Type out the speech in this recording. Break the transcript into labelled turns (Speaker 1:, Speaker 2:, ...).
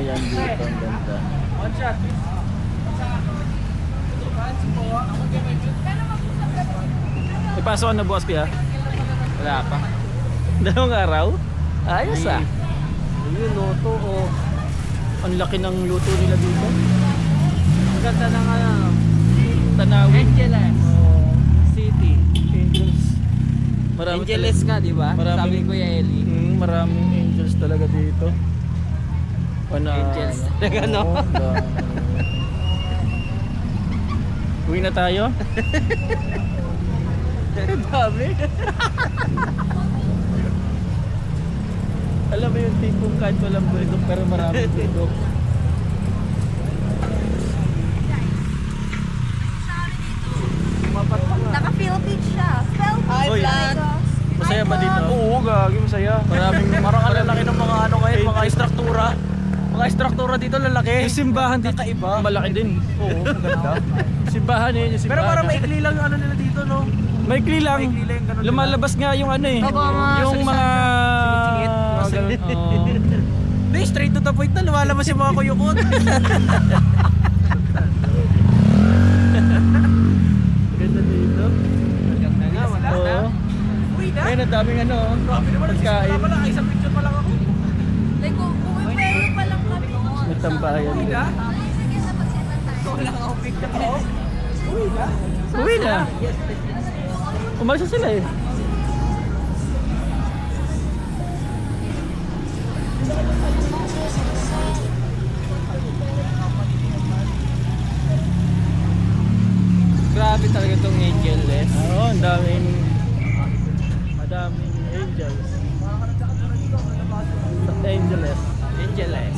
Speaker 1: Ayan dito, ang ganda.
Speaker 2: One shot.
Speaker 1: Ipasok na bukas kaya?
Speaker 2: Wala pa.
Speaker 1: Dalawang araw? Ayos ah.
Speaker 2: Ayun, loto o.
Speaker 1: Ang laki ng luto nila dito.
Speaker 2: Ang ganda ng ano.
Speaker 1: Tanawi.
Speaker 2: Angeles City.
Speaker 1: Angels. Marami
Speaker 2: Angeles nga, di ba?
Speaker 1: Maraming-
Speaker 2: Sabi ko ya Eli.
Speaker 1: Maraming angels talaga dito.
Speaker 2: Angels talaga, no?
Speaker 1: Oo, dami. Uwi na tayo?
Speaker 2: Ang dami.
Speaker 1: Alam mo yung tipong kahit walang bundok pero maraming bundok.
Speaker 3: Naka-Philippine siya.
Speaker 2: Hi,
Speaker 1: Uy.
Speaker 2: vlog.
Speaker 1: Masaya ba dito?
Speaker 2: Oo, gagi masaya.
Speaker 1: Maraming
Speaker 2: Parang ang lalaki ng mga ano ngayon, mga
Speaker 1: Angels.
Speaker 2: istruktura. Mga istruktura dito lalaki.
Speaker 1: Yung simbahan dito,
Speaker 2: Kakaiba.
Speaker 1: malaki din.
Speaker 2: Oo, maganda.
Speaker 1: Simbahan yun, yung simbahan.
Speaker 2: Pero parang maikli lang yung ano nila dito, no?
Speaker 1: Maikli lang.
Speaker 2: Maikli lang yung ganun
Speaker 1: Lumalabas nga yung ano eh.
Speaker 3: Opo, mga
Speaker 1: yung mga...
Speaker 2: Singit-singit.
Speaker 1: mga ganun. Oo.
Speaker 2: Hindi, straight to the point na lumalabas yung mga kuyukot.
Speaker 1: Ganda dito.
Speaker 2: Ganda nga, wala na.
Speaker 1: Oo.
Speaker 2: Uy na.
Speaker 1: Ayun, ang daming ano.
Speaker 2: Grabe naman,
Speaker 1: Pagkain.
Speaker 2: nagsisimula pala. Ay, isang picture pa lang ako.
Speaker 3: Like, kung pumipero pa lang kami.
Speaker 1: May tambayan.
Speaker 2: Uy na.
Speaker 3: Sige, sa pagsitan tayo.
Speaker 2: Ikaw lang ako picture ko. Uy na.
Speaker 1: Uwi na. Umalis na sila eh.
Speaker 2: Grabe talaga itong Angeles.
Speaker 1: Oo, ang daming... Madaming angels. Sa Angeles.
Speaker 2: Angeles.